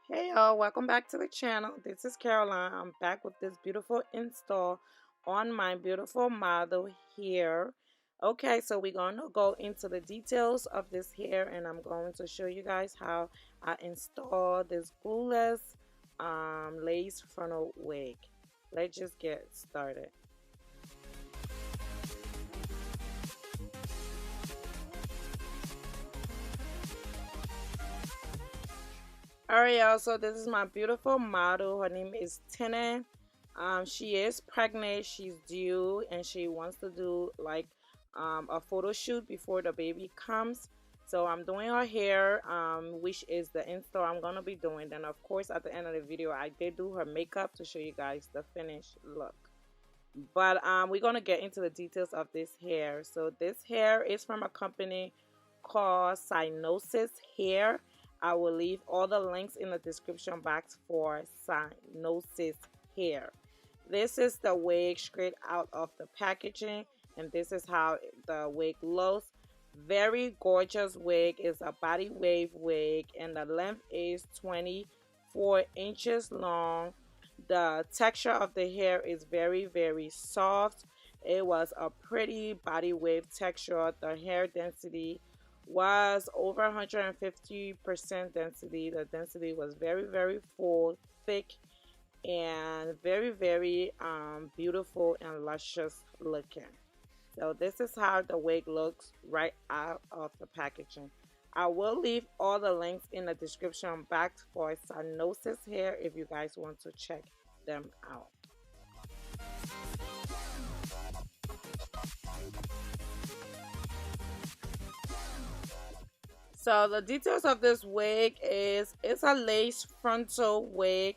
Hey y'all, welcome back to the channel. This is Caroline. I'm back with this beautiful install on my beautiful model here. Okay, so we're going to go into the details of this hair and I'm going to show you guys how I install this glueless lace frontal wig. Let's just get started. Alright y'all, so this is my beautiful model. Her name is Tina. She is pregnant, she's due, and she wants to do like a photo shoot before the baby comes. So I'm doing her hair, which is the install I'm gonna be doing. Then of course at the end of the video I did do her makeup to show you guys the finished look. But we're gonna get into the details of this hair. So this hair is from a company called Cynosure Hair. I will leave all the links in the description box for Cynosure Hair. This is the wig straight out of the packaging, and this is how the wig looks. Very gorgeous wig. It's a body wave wig, and the length is 24 inches long. The texture of the hair is very soft. It was a pretty body wave texture. The hair density was over 150% density. The density was very full, thick, and very beautiful and luscious looking. So this is how the wig looks right out of the packaging. I will leave all the links in the description box for Cynosure Hair if you guys want to check them out. So the details of this wig is it's a lace frontal wig.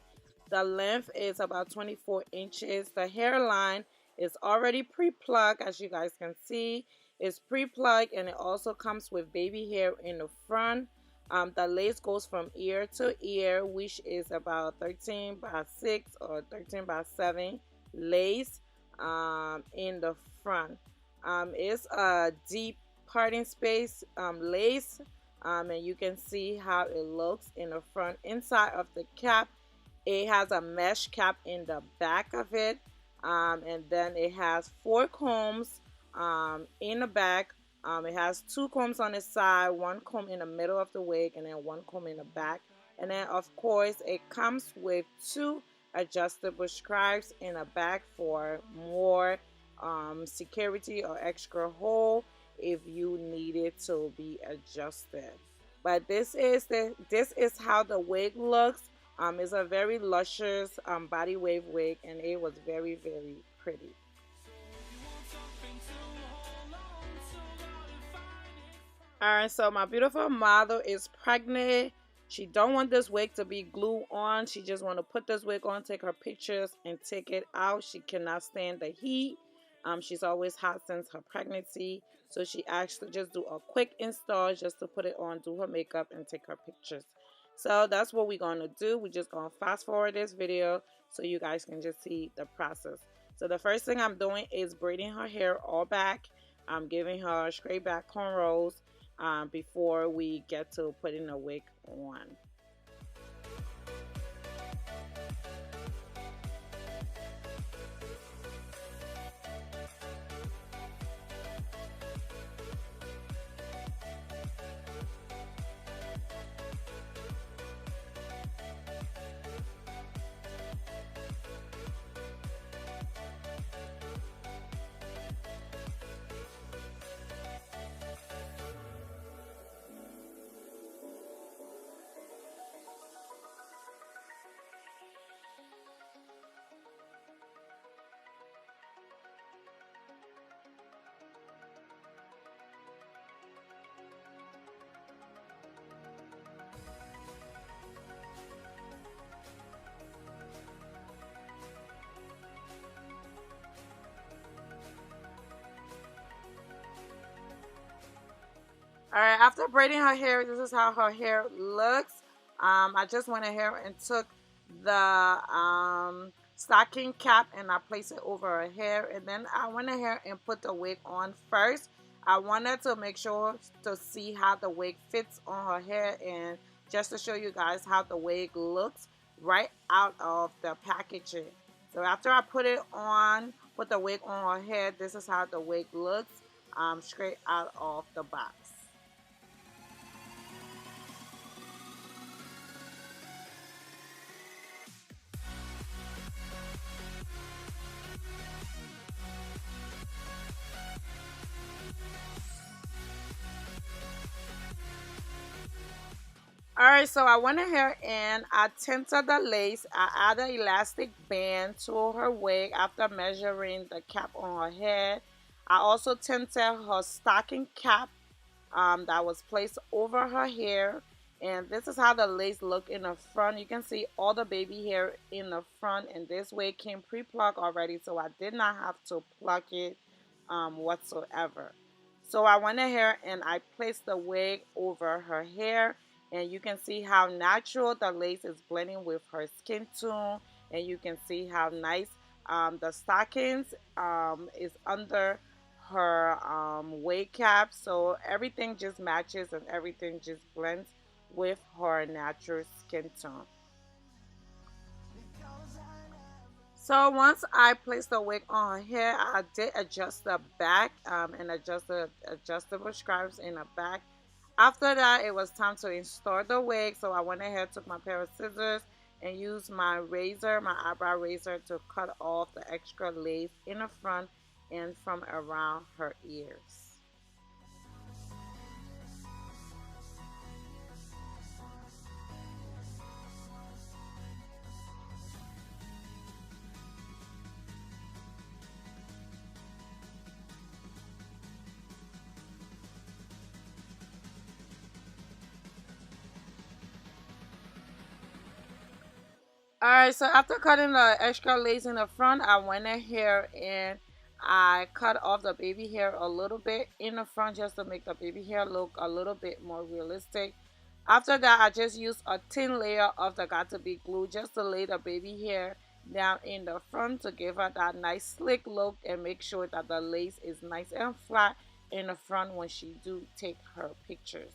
The length is about 24 inches. The hairline is already pre-plucked, as you guys can see. It's pre-plucked and it also comes with baby hair in the front. The lace goes from ear to ear, which is about 13 by 6 or 13 by 7 lace in the front. It's a deep parting space lace. And you can see how it looks in the front. Inside of the cap, it has a mesh cap in the back of it, and then it has 4 combs in the back. It has 2 combs on the side, 1 comb in the middle of the wig, and then 1 comb in the back. And then of course it comes with 2 adjustable stripes in the back for more security or extra hold if you need it to be adjusted. But this is how the wig looks. It's a very luscious body wave wig, and it was very pretty. Alright, so my beautiful model is pregnant. She don't want this wig to be glued on. She just want to put this wig on, take her pictures, and take it out. She cannot stand the heat. She's always hot since her pregnancy. So she actually just do a quick install just to put it on, do her makeup, and take her pictures. So that's what we're going to do. We're just going to fast forward this video so you guys can just see the process. So the first thing I'm doing is braiding her hair all back. I'm giving her straight back cornrows before we get to putting the wig on. Alright, after braiding her hair, this is how her hair looks. I just went ahead and took the stocking cap and I placed it over her hair. And then I went ahead and put the wig on first. I wanted to make sure to see how the wig fits on her hair and just to show you guys how the wig looks right out of the packaging. So after I put the wig on her head, this is how the wig looks straight out of the box. Alright, so I went ahead and I tinted the lace. I added elastic band to her wig after measuring the cap on her head. I also tinted her stocking cap that was placed over her hair. And this is how the lace look in the front. You can see all the baby hair in the front, and this wig came pre-plucked already, so I did not have to pluck it whatsoever. So I went ahead and I placed the wig over her hair, and you can see how natural the lace is blending with her skin tone, and you can see how nice the stockings is under her wig cap, so everything just matches and everything just blends with her natural skin tone. So once I placed the wig on her hair, I did adjust the back and adjust the adjustable straps in the back. After that, it was time to install the wig, so I went ahead, took my pair of scissors, and used my razor, my eyebrow razor, to cut off the extra lace in the front and from around her ears. Alright, so after cutting the extra lace in the front, I went in here and I cut off the baby hair a little bit in the front just to make the baby hair look a little bit more realistic. After that, I just used a thin layer of the Got to Be glue just to lay the baby hair down in the front to give her that nice slick look and make sure that the lace is nice and flat in the front when she do take her pictures.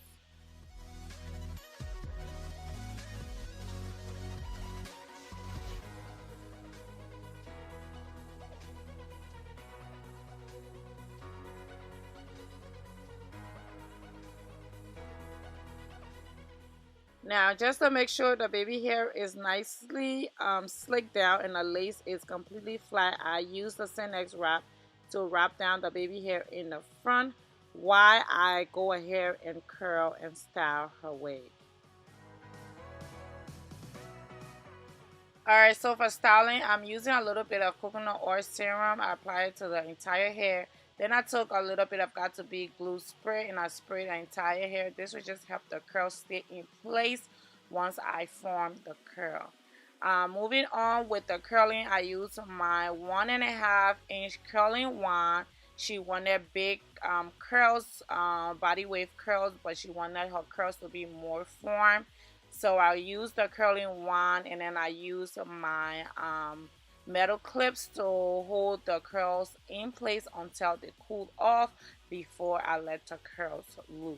Now, just to make sure the baby hair is nicely slicked down and the lace is completely flat, I use the Synex wrap to wrap down the baby hair in the front while I go ahead and curl and style her wig. Alright, so for styling, I'm using a little bit of coconut oil serum. I apply it to the entire hair. Then I took a little bit of Got to Be glue spray and I sprayed the entire hair. This will just help the curl stay in place once I form the curl. Moving on with the curling, I use my 1.5-inch curling wand. She wanted big curls, body wave curls, but she wanted her curls to be more formed. So I use the curling wand and then I use my metal clips to hold the curls in place until they cool off before I let the curls loose.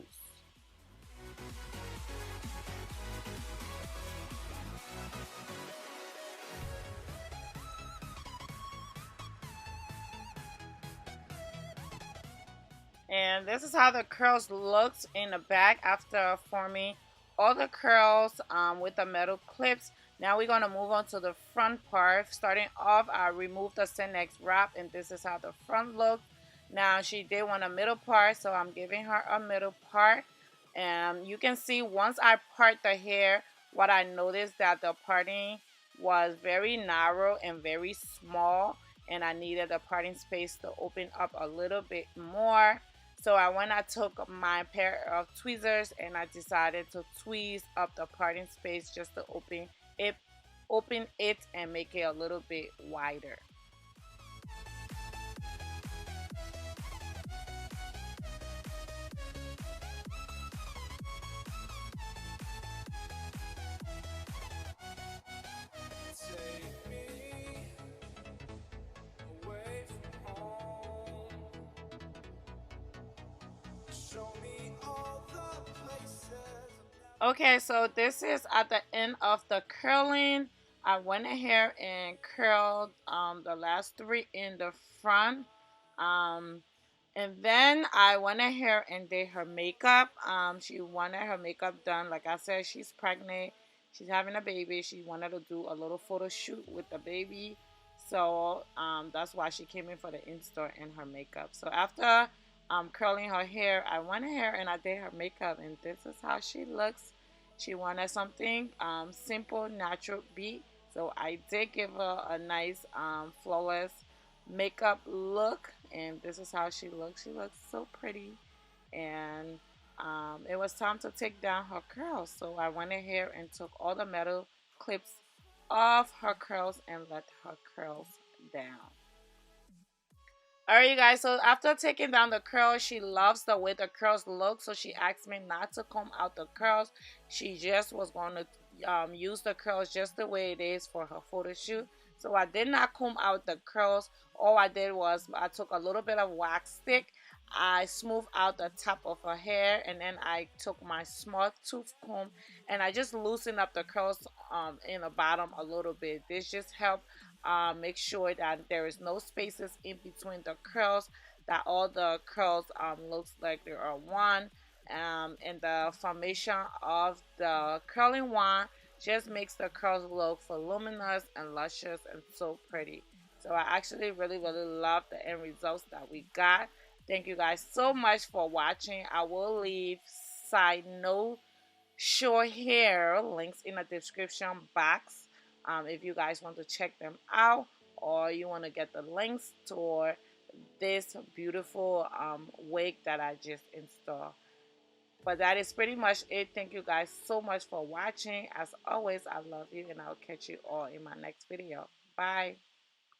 And this is how the curls looks in the back after forming all the curls with the metal clips. Now we're going to move on to the front part. Starting off, I removed the Synex wrap and this is how the front looks. Now she did want a middle part, so I'm giving her a middle part. And you can see once I part the hair, what I noticed that the parting was very narrow and very small, and I needed the parting space to open up a little bit more. So I took my pair of tweezers and I decided to tweeze up the parting space just to it open it and make it a little bit wider. Okay, so this is at the end of the curling. I went ahead and curled the last three in the front. Um, and then I went ahead and did her makeup. She wanted her makeup done. Like I said, she's pregnant. She's having a baby. She wanted to do a little photo shoot with the baby. So that's why she came in for the in-store and her makeup. So after curling her hair, I went ahead and I did her makeup. And this is how she looks. She wanted something simple, natural beat. So I did give her a nice flawless makeup look, and this is how she looks. She looks so pretty, and it was time to take down her curls. So I went ahead and took all the metal clips off her curls and let her curls down. Alright, you guys, so after taking down the curls, she loves the way the curls look, so she asked me not to comb out the curls. She just was going to use the curls just the way it is for her photo shoot. So I did not comb out the curls. All I did was I took a little bit of wax stick. I smoothed out the top of her hair, and then I took my small tooth comb and I just loosened up the curls in the bottom a little bit. This just helped make sure that there is no spaces in between the curls, that all the curls looks like they are one, and the formation of the curling wand just makes the curls look voluminous and luscious and so pretty. So I actually really love the end results that we got. Thank you guys so much for watching. I will leave side note short hair links in the description box if you guys want to check them out, or you want to get the links to this beautiful wig that I just installed. But that is pretty much it. Thank you guys so much for watching. As always, I love you, and I'll catch you all in my next video. Bye.